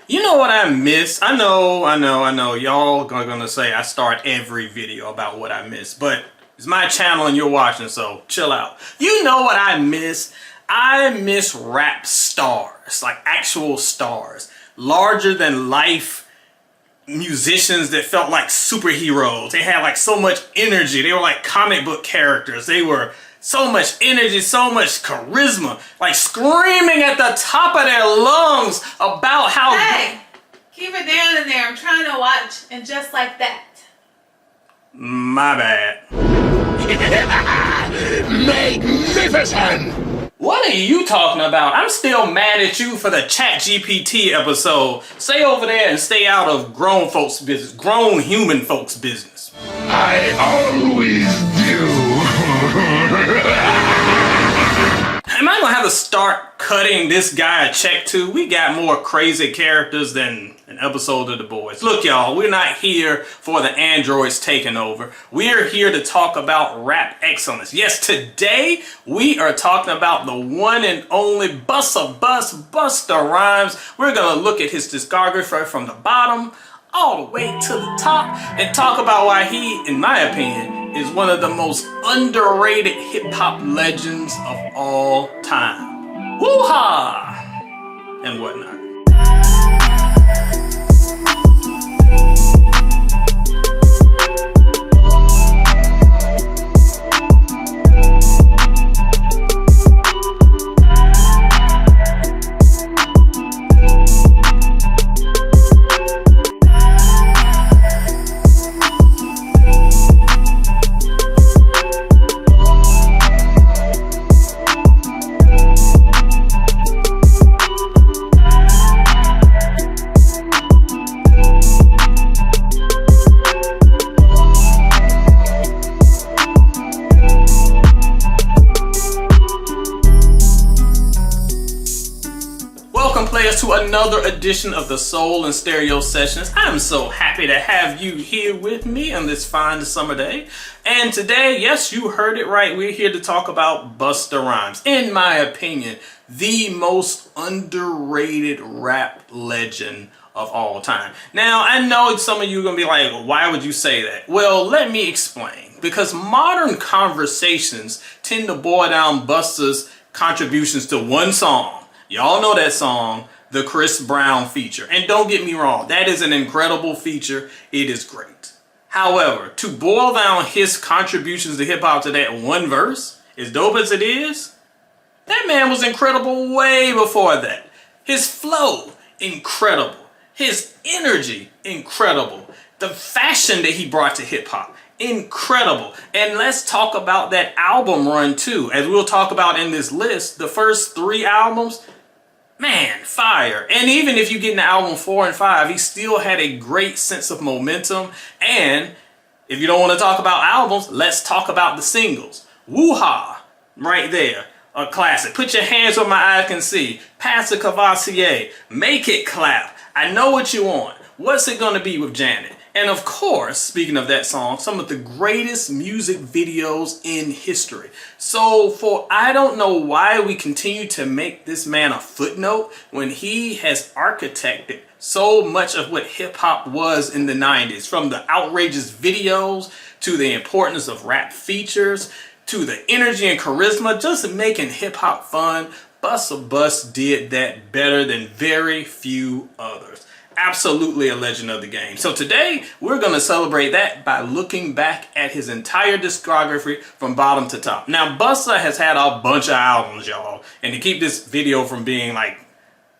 You know what I miss? I know. Y'all are gonna say I start every video about what I miss, but it's my channel and you're watching, so chill out. You know what I miss? I miss rap stars, like actual stars. Larger than life musicians that felt like superheroes. They had like so much energy. They were like comic book characters. They were so much energy, so much charisma, like screaming at the top of their lungs about how... Hey, keep it down in there. I'm trying to watch, and just like that. My bad. Magnificent! What are you talking about? I'm still mad at you for the ChatGPT episode. Stay over there and stay out of grown folks' business, grown human folks' business. I always do. Am I gonna have to start cutting this guy a check too? We got more crazy characters than an episode of The Boys. Look, y'all, we're not here for the androids taking over. We're here to talk about rap excellence. Yes, today we are talking about the one and only Busta Rhymes. We're gonna look at his discography from the bottom all the way to the top and talk about why he, in my opinion, is one of the most underrated hip-hop legends of all time. Woo-ha! And whatnot. To another edition of the Soul and Stereo Sessions. I'm so happy to have you here with me on this fine summer day. And today, yes, you heard it right, we're here to talk about Busta Rhymes. In my opinion, the most underrated rap legend of all time. Now, I know some of you are going to be like, why would you say that? Well, let me explain. Because modern conversations tend to boil down Busta's contributions to one song. Y'all know that song, the Chris Brown feature. And don't get me wrong, that is an incredible feature. It is great. However, to boil down his contributions to hip-hop to that one verse, as dope as it is, that man was incredible way before that. His flow, incredible. His energy, incredible. The fashion that he brought to hip-hop, incredible. And let's talk about that album run too. As we'll talk about in this list, the first 3 albums, man, fire. And even if you get into album 4 and 5, he still had a great sense of momentum. And if you don't want to talk about albums, let's talk about the singles. Woo-ha, right there, a classic. Put your hands where my eye can see. Pass the Cavassier, Make It Clap, I Know What You Want, What's It Gonna Be with Janet? And of course, speaking of that song, some of the greatest music videos in history. So for I don't know why we continue to make this man a footnote when he has architected so much of what hip hop was in the 90s, from the outrageous videos to the importance of rap features to the energy and charisma, just making hip hop fun. Busta Bus did that better than very few others. Absolutely a legend of the game. So today we're going to celebrate that by looking back at his entire discography from bottom to top. Now, Busta has had a bunch of albums, y'all, and to keep this video from being like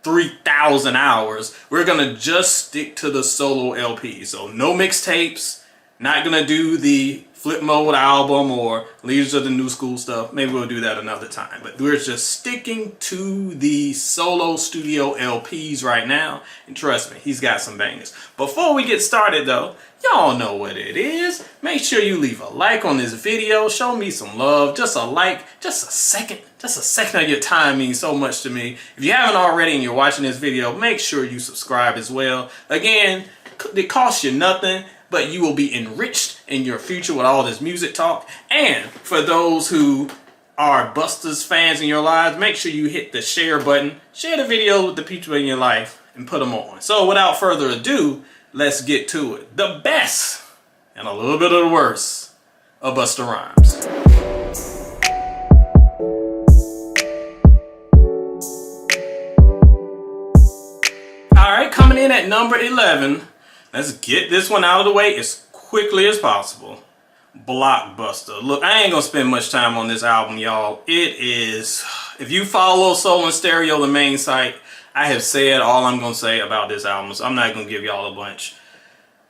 3,000 hours, we're going to just stick to the solo LP. So no mixtapes, not going to do the Flip Mode album or Leaders of the New School stuff. Maybe we'll do that another time. But we're just sticking to the solo studio LPs right now. And trust me, he's got some bangers. Before we get started though, y'all know what it is. Make sure you leave a like on this video. Show me some love. Just a like, just a second of your time means so much to me. If you haven't already and you're watching this video, make sure you subscribe as well. Again, it costs you nothing, but you will be enriched in your future with all this music talk. And for those who are Busta's fans in your lives, make sure you hit the share button. Share the video with the people in your life. and put them on. So without further ado, let's get to it. The best and a little bit of the worst of Busta Rhymes. Alright, coming in at number 11, let's get this one out of the way as quickly as possible. Blockbuster. Look, I ain't gonna spend much time on this album, y'all. It is, if you follow Soul and Stereo, the main site, I have said all I'm gonna say about this album, so I'm not gonna give y'all a bunch.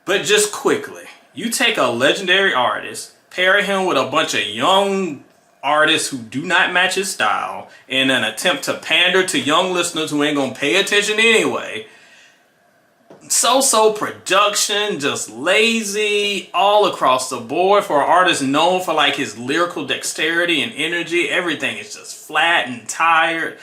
But just quickly, you take a legendary artist, pair him with a bunch of young artists who do not match his style in an attempt to pander to young listeners who ain't gonna pay attention anyway. So-so production, just lazy all across the board for an artist known for like his lyrical dexterity and energy. Everything is just flat and tired.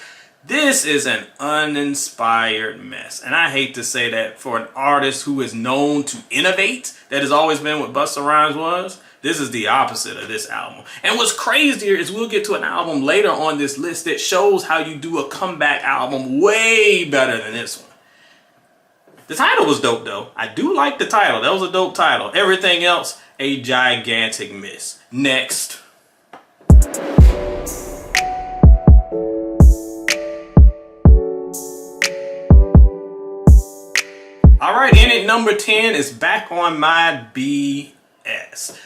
This is an uninspired mess. And I hate to say that for an artist who is known to innovate. That has always been what Busta Rhymes was. This is the opposite of this album. And what's crazier is we'll get to an album later on this list that shows how you do a comeback album way better than this one. The title was dope though. I do like the title. That was a dope title. Everything else, a gigantic miss. Next. Alright, in at number 10 is Back on My BS.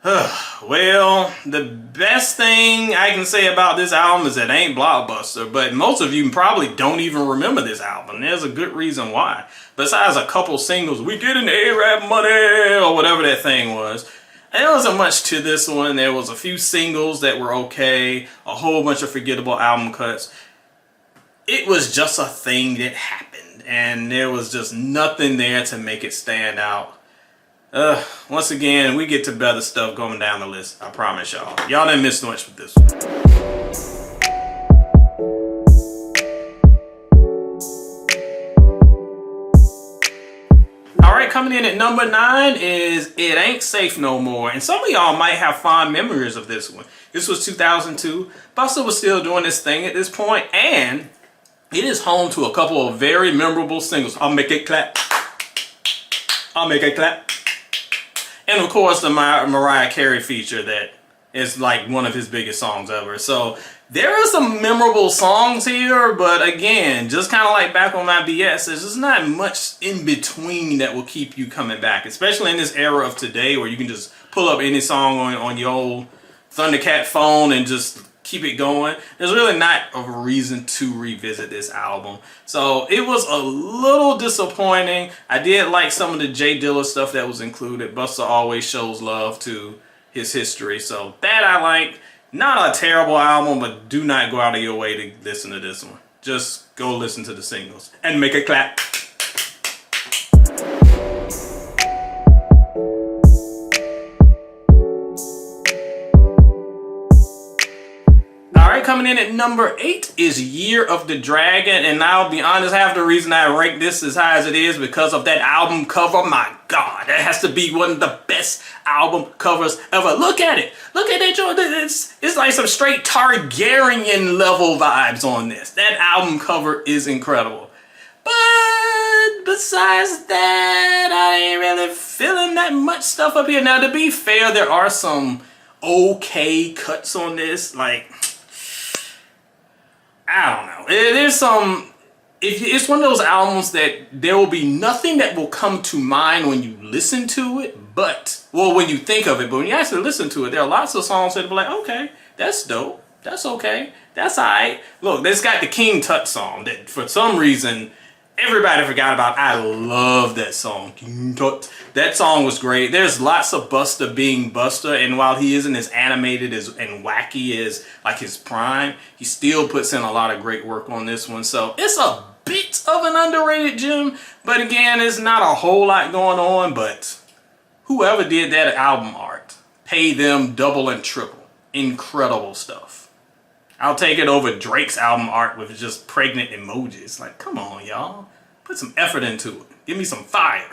Well, the best thing I can say about this album is it ain't Blockbuster, but most of you probably don't even remember this album. There's a good reason why. Besides a couple singles, we getting the A-Rap money, or whatever that thing was. There wasn't much to this one. There was a few singles that were okay, a whole bunch of forgettable album cuts. It was just a thing that happened, and there was just nothing there to make it stand out. Once again, we get to better stuff going down the list. I promise y'all. Y'all didn't miss much with this one. Alright, coming in at number 9 is It Ain't Safe No More. And some of y'all might have fond memories of this one. This was 2002. Busta was still doing this thing at this point, and it is home to a couple of very memorable singles. I'll make it clap. I'll make it clap. And of course the Mariah Carey feature that is like one of his biggest songs ever. So there are some memorable songs here, but again, just kind of like Back on My BS, there's just not much in between that will keep you coming back. Especially in this era of today where you can just pull up any song on your old Thundercat phone and just keep it going. There's really not a reason to revisit this album. So it was a little disappointing. I did like some of the Jay Dilla stuff that was included. Busta always shows love to his history. So that I like. Not a terrible album, but do not go out of your way to listen to this one. Just go listen to the singles and make it clap. Coming in at number 8 is Year of the Dragon, and I'll be honest, half the reason I rank this as high as it is because of that album cover. My God, that has to be one of the best album covers ever. Look at it. Look at it, Jordan. It's like some straight Targaryen level vibes on this. That album cover is incredible. But besides that, I ain't really feeling that much stuff up here. Now, to be fair, there are some okay cuts on this, like, I don't know. There's some. It's one of those albums that there will be nothing that will come to mind when you listen to it, but, well, when you think of it, but when you actually listen to it, there are lots of songs that will be like, okay, that's dope. That's okay. That's alright. Look, it's got the King Tut song that for some reason everybody forgot about. I love that song. King Tut. That song was great. There's lots of Busta being Busta, and while he isn't as animated and wacky as like his prime, he still puts in a lot of great work on this one. So it's a bit of an underrated gem, but again, it's not a whole lot going on. But whoever did that album art, pay them double and triple. Incredible stuff. I'll take it over Drake's album art with just pregnant emojis. Like, come on, y'all. Put some effort into it. Give me some fire.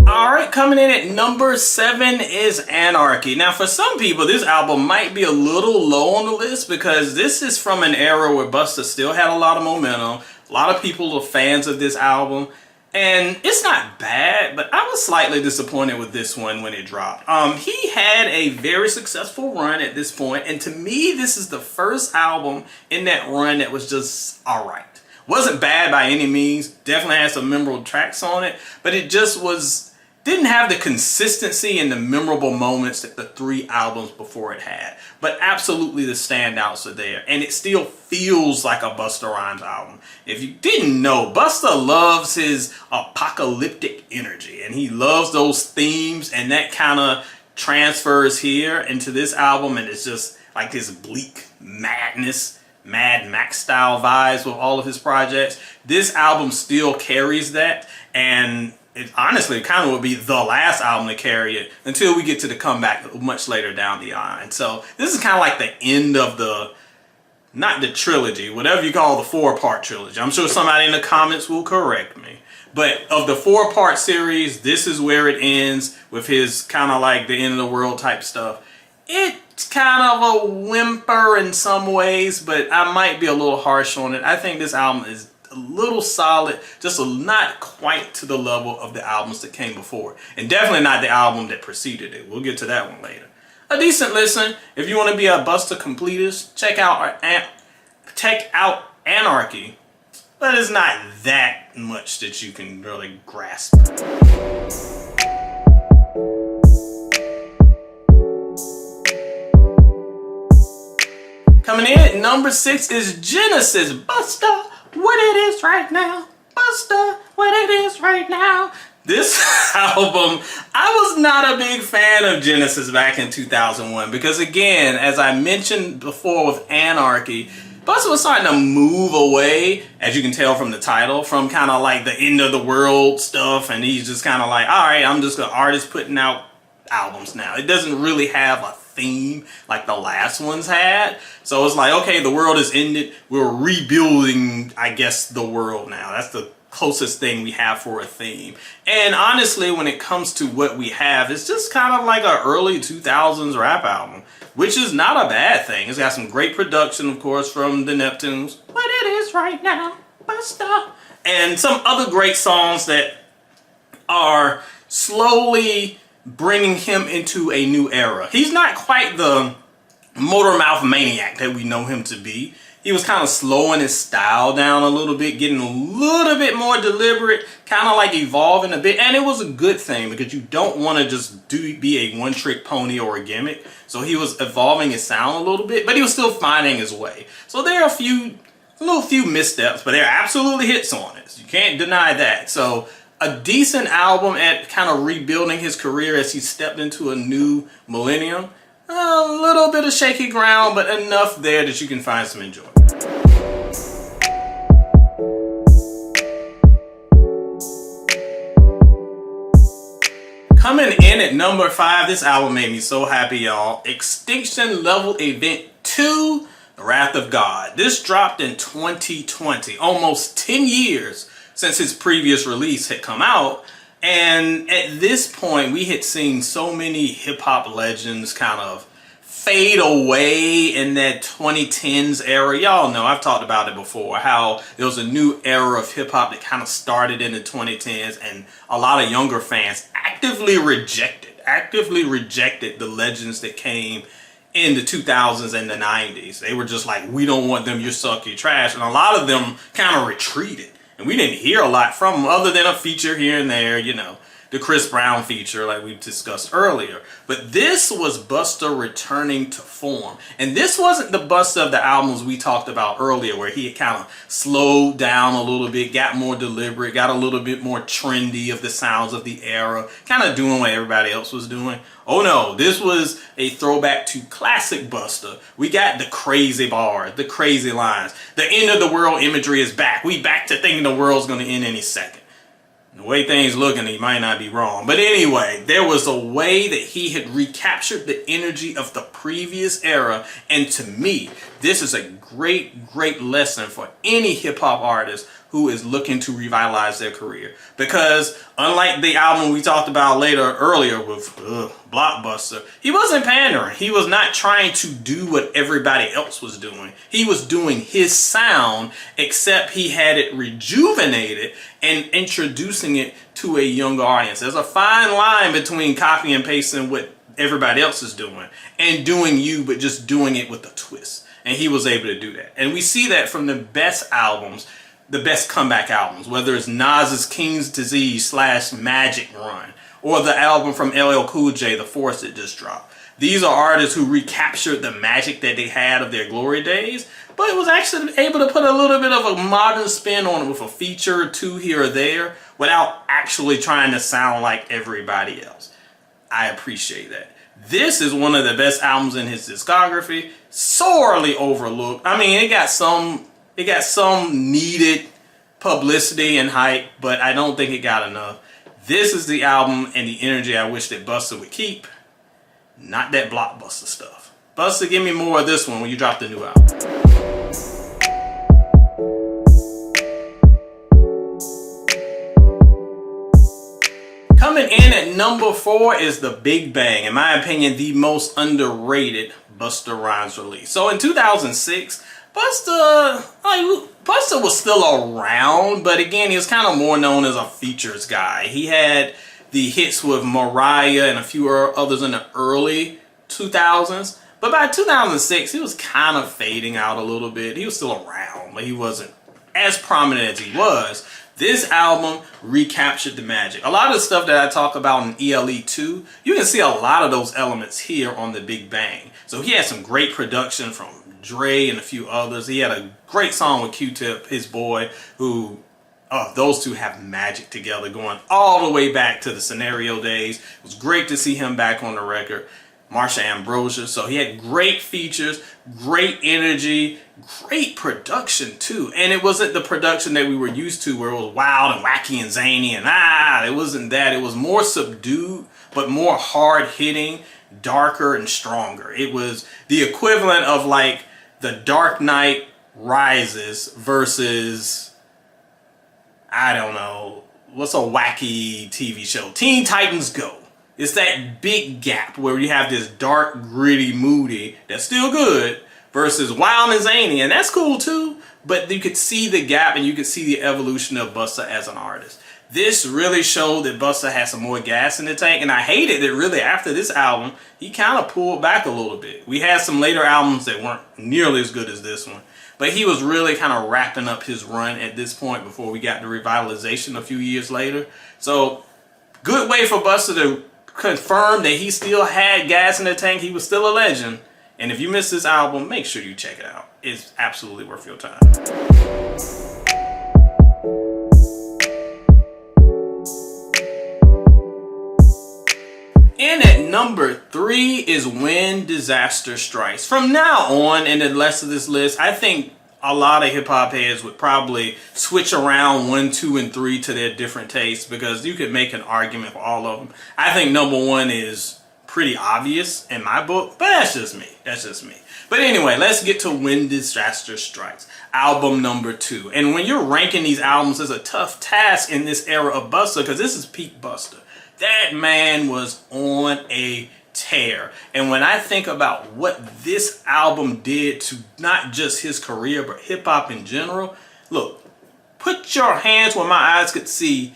Alright, coming in at number 7 is Anarchy. Now, for some people, this album might be a little low on the list because this is from an era where Busta still had a lot of momentum. A lot of people are fans of this album. And it's not bad, but I was slightly disappointed with this one when it dropped. He had a very successful run at this point, and to me, this is the first album in that run that was just alright. Wasn't bad by any means, definitely had some memorable tracks on it, but it just didn't have the consistency and the memorable moments that the 3 albums before it had. But absolutely the standouts are there. And it still feels like a Busta Rhymes album. If you didn't know, Busta loves his apocalyptic energy. And he loves those themes. And that kind of transfers here into this album. And it's just like this bleak madness, Mad Max style vibes with all of his projects. This album still carries that. And it honestly kind of would be the last album to carry it until we get to the comeback much later down the line. So this is kind of like the end of not the trilogy, whatever you call the 4-part trilogy. I'm sure somebody in the comments will correct me. But of the 4-part series, this is where it ends with his kind of like the end of the world type stuff. It's kind of a whimper in some ways, but I might be a little harsh on it. I think this album is a little solid, just not quite to the level of the albums that came before, and definitely not the album that preceded it. We'll get to that one later. A decent listen. If you want to be a Busta completist, check out Anarchy, but it's not that much that you can really grasp. Coming in at number 6 is Genesis. Busta, what it is right now. Busta, what it is right now. This album, I was not a big fan of Genesis back in 2001 because, again, as I mentioned before with Anarchy, Busta was starting to move away, as you can tell from the title, from kind of like the end of the world stuff, and he's just kind of like, all right, I'm just an artist putting out albums now. It doesn't really have a theme like the last ones had. So it's like, okay, the world is ended. We're rebuilding, I guess, the world now. That's the closest thing we have for a theme. And honestly, when it comes to what we have, it's just kind of like an early 2000s rap album, which is not a bad thing. It's got some great production, of course, from the Neptunes. What it is right now, Busta. And some other great songs that are slowly bringing him into a new era. He's not quite the motor mouth maniac that we know him to be. He was kind of slowing his style down a little bit, getting a little bit more deliberate, kind of like evolving a bit. And it was a good thing because you don't want to just be a one-trick pony or a gimmick. So he was evolving his sound a little bit, but he was still finding his way. So there are a few missteps, but there are absolutely hits on it. You can't deny that. So a decent album at kind of rebuilding his career as he stepped into a new millennium. A little bit of shaky ground, but enough there that you can find some enjoyment. Coming in at number 5, this album made me so happy, y'all. Extinction Level Event 2, The Wrath of God. This dropped in 2020, almost 10 years since his previous release had come out. And at this point, we had seen so many hip-hop legends kind of fade away in that 2010s era. Y'all know, I've talked about it before, how there was a new era of hip-hop that kind of started in the 2010s, and a lot of younger fans actively rejected the legends that came in the 2000s and the 90s. They were just like, we don't want them, you suck, you trash. And a lot of them kind of retreated. And we didn't hear a lot from them other than a feature here and there, you know, the Chris Brown feature like we discussed earlier. But this was Busta returning to form. And this wasn't the Busta of the albums we talked about earlier where he had kind of slowed down a little bit, got more deliberate, got a little bit more trendy of the sounds of the era, kind of doing what everybody else was doing. Oh no, this was a throwback to classic Busta. We got the crazy bars, the crazy lines. The end of the world imagery is back. We back to thinking the world's going to end any second. The way things looking, he might not be wrong. But anyway, there was a way that he had recaptured the energy of the previous era. And to me, this is a great lesson for any hip-hop artist who is looking to revitalize their career. Because unlike the album we talked about earlier with Blockbuster, he wasn't pandering. He was not trying to do what everybody else was doing. He was doing his sound, except he had it rejuvenated and introducing it to a younger audience. There's a fine line between copy and pasting what everybody else is doing and doing you, but just doing it with a twist. And he was able to do that. And we see that from the best albums, the best comeback albums, whether it's Nas's King's Disease / Magic Run, or the album from LL Cool J, The Force, that just dropped. These are artists who recaptured the magic that they had of their glory days, but it was actually able to put a little bit of a modern spin on it with a feature or two here or there without actually trying to sound like everybody else. I appreciate that. This is one of the best albums in his discography, sorely overlooked. I mean, it got some needed publicity and hype, but I don't think it got enough. This is the album and the energy I wish that Busta would keep, not that Blockbuster stuff. Busta, give me more of this one when you drop the new album. Coming in at number 4 is The Big Bang. In my opinion, the most underrated Busta Rhymes release. So in 2006, Busta was still around, but again, he was kind of more known as a features guy. He had the hits with Mariah and a few others in the early 2000s. But by 2006, he was kind of fading out a little bit. He was still around, but he wasn't as prominent as he was. This album recaptured the magic. A lot of the stuff that I talk about in ELE 2, you can see a lot of those elements here on The Big Bang. So he had some great production from Dre and a few others. He had a great song with Q-Tip, his boy, who those two have magic together going all the way back to the Scenario days. It was great to see him back on the record. Marsha Ambrosius. So he had great features, great energy, great production too. And it wasn't the production that we were used to where it was wild and wacky and zany and it wasn't that. It was more subdued, but more hard hitting, darker and stronger. It was the equivalent of like The Dark Knight Rises versus, I don't know, what's a wacky TV show? Teen Titans Go. It's that big gap where you have this dark, gritty, moody, that's still good, versus wild and zany, and that's cool too, but you could see the gap and you could see the evolution of Busta as an artist. This really showed that Busta had some more gas in the tank, and I hated that really after this album, he kind of pulled back a little bit. We had some later albums that weren't nearly as good as this one, but he was really kind of wrapping up his run at this point before we got the revitalization a few years later. So, good way for Busta to confirm that he still had gas in the tank. He was still a legend. And if you missed this album, make sure you check it out. It's absolutely worth your time. And at number 3 is When Disaster Strikes. From now on, and the rest of this list, I think a lot of hip-hop heads would probably switch around 1, 2, and 3 to their different tastes, because you could make an argument for all of them. I think number 1 is pretty obvious in my book, but that's just me. That's just me. But anyway, let's get to When Disaster Strikes, album number 2. And when you're ranking these albums, it's a tough task in this era of Busta, because this is peak Busta. That man was on a tear. And when I think about what this album did to not just his career, but hip-hop in general, look, put your hands where my eyes could see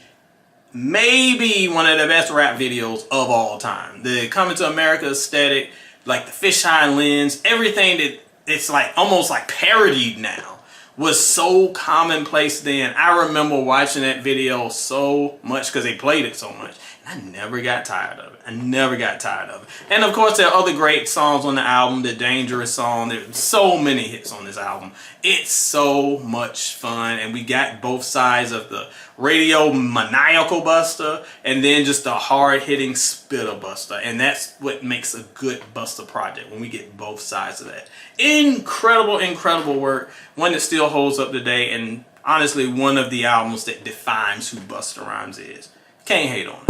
maybe one of the best rap videos of all time. The Coming to America aesthetic, like the fisheye lens, everything that it's like almost like parodied now was so commonplace then. I remember watching that video so much because they played it so much. I never got tired of it. I never got tired of it. And of course, there are other great songs on the album. The Dangerous song. There's so many hits on this album. It's so much fun. And we got both sides of the radio maniacal Busta and then just the hard-hitting spitter Busta. And that's what makes a good Busta project, when we get both sides of that. Incredible, incredible work. One that still holds up today. And honestly, one of the albums that defines who Busta Rhymes is. Can't hate on it.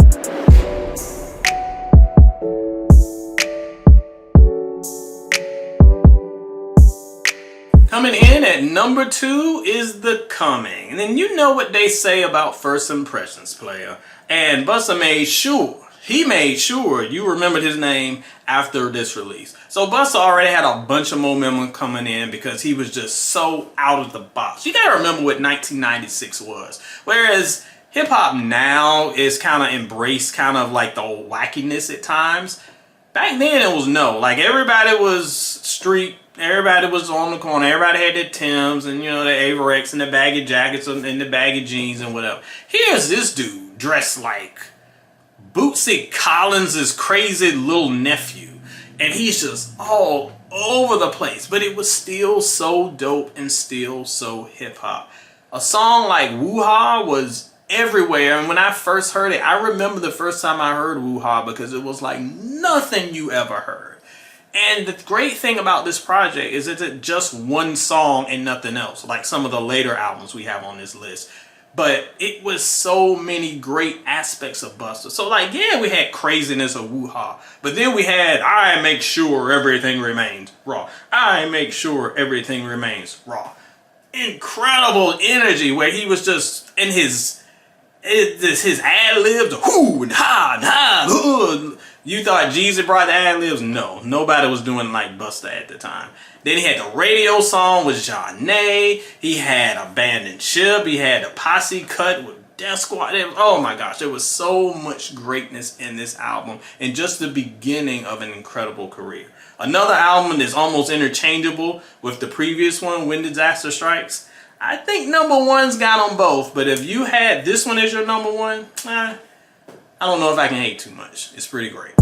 Coming in at number 2 is The Coming. And then you know what they say about first impressions, player. And Busta made sure you remembered his name after this release. So Busta already had a bunch of momentum coming in because he was just so out of the box. You gotta remember what 1996 was. Whereas hip hop now is kind of embraced kind of like the wackiness at times. Back then it was no. Like everybody was street. Everybody was on the corner. Everybody had their Timbs and, you know, the Averex and the baggy jackets and the baggy jeans and whatever. Here's this dude dressed like Bootsy Collins' crazy little nephew. And he's just all over the place. But it was still so dope and still so hip-hop. A song like Woo-Ha was everywhere. And when I first heard it, I remember the first time I heard Woo-Ha because it was like nothing you ever heard. And the great thing about this project is it's just one song and nothing else, like some of the later albums we have on this list. But it was so many great aspects of Busta. So like, yeah, we had craziness of Woo-Ha, but then we had I Make Sure Everything Remains Raw. I Make Sure Everything Remains Raw. Incredible energy where he was just in his ad-libs, whoo and ha and ha. You thought Jeezy brought the ad-libs? No, nobody was doing like Busta at the time. Then he had the radio song with Johnny. He had Abandoned Ship. He had a posse cut with Death Squad. Oh my gosh, there was so much greatness in this album and just the beginning of an incredible career. Another album that's almost interchangeable with the previous one, When Disaster Strikes. I think number 1's got them both, but if you had this one as your number 1, I don't know if I can hate too much. It's pretty great.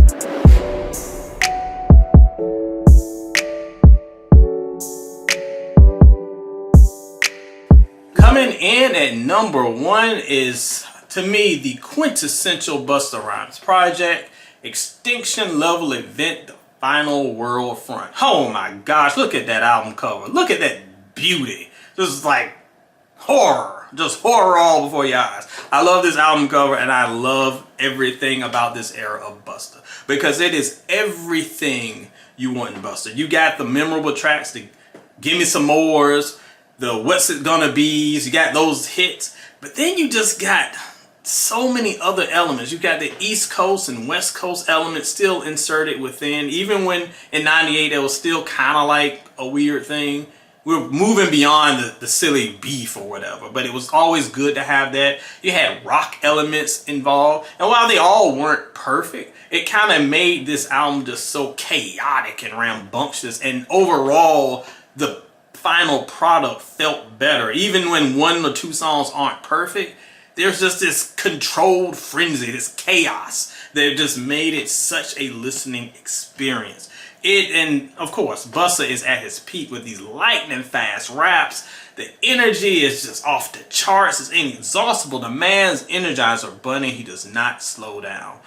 Coming in at number 1 is, to me, the quintessential Busta Rhymes project, Extinction Level Event, The Final World Front. Oh my gosh, look at that album cover. Look at that beauty. Just like horror. Just horror all before your eyes. I love this album cover and I love everything about this era of Busta. Because it is everything you want in Busta. You got the memorable tracks, the Give Me Some Mores, the What's It Gonna Be's, you got those hits. But then you just got so many other elements. You got the East Coast and West Coast elements still inserted within. Even when in 98 it was still kind of like a weird thing. We're moving beyond the silly beef or whatever, but it was always good to have that. You had rock elements involved, and while they all weren't perfect, it kind of made this album just so chaotic and rambunctious, and overall, the final product felt better. Even when 1 or 2 songs aren't perfect, there's just this controlled frenzy, this chaos that just made it such a listening experience. And of course, Busta is at his peak with these lightning fast raps. The energy is just off the charts. It's inexhaustible. The man's Energizer Bunny. He does not slow down.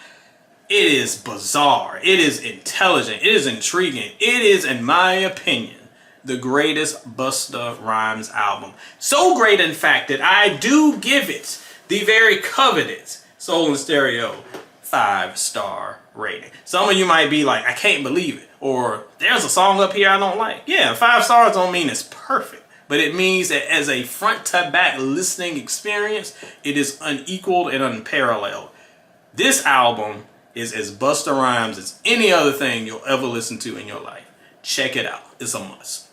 It is bizarre. It is intelligent. It is intriguing. It is, in my opinion, the greatest Busta Rhymes album. So great, in fact, that I do give it the very coveted Soul and Stereo 5-star rating. Some of you might be like, I can't believe it. Or there's a song up here I don't like. Yeah, 5 stars don't mean it's perfect. But it means that as a front to back listening experience, it is unequaled and unparalleled. This album is as Busta Rhymes as any other thing you'll ever listen to in your life. Check it out. It's a must.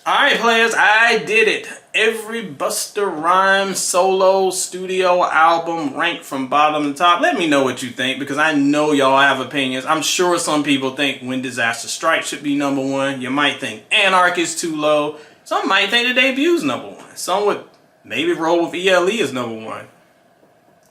Alright players, I did it. Every Busta Rhymes solo studio album ranked from bottom to top. Let me know what you think because I know y'all have opinions. I'm sure some people think When Disaster Strikes should be number 1. You might think Anarchy is too low. Some might think the debut's number 1. Some would maybe roll with ELE as number 1.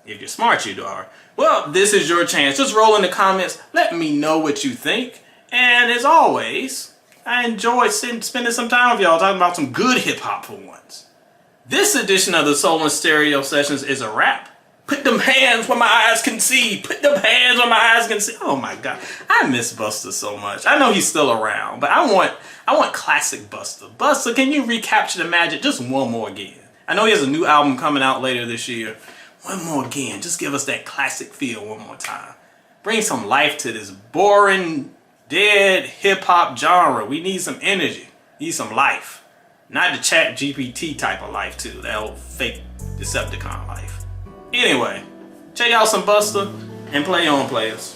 If you're smart, you are. Well, this is your chance. Just roll in the comments. Let me know what you think. And as always, I enjoyed spending some time with y'all talking about some good hip-hop for once. This edition of the Soul and Stereo Sessions is a wrap. Put them hands where my eyes can see. Put them hands where my eyes can see. Oh my God. I miss Busta so much. I know he's still around, but I want classic Busta. Busta, can you recapture the magic just one more again? I know he has a new album coming out later this year. One more again. Just give us that classic feel one more time. Bring some life to this boring, dead hip-hop genre. We need some energy. Need some life. Not the chat GPT type of life too. That old fake Decepticon life. Anyway, check out some Busta and play on, players.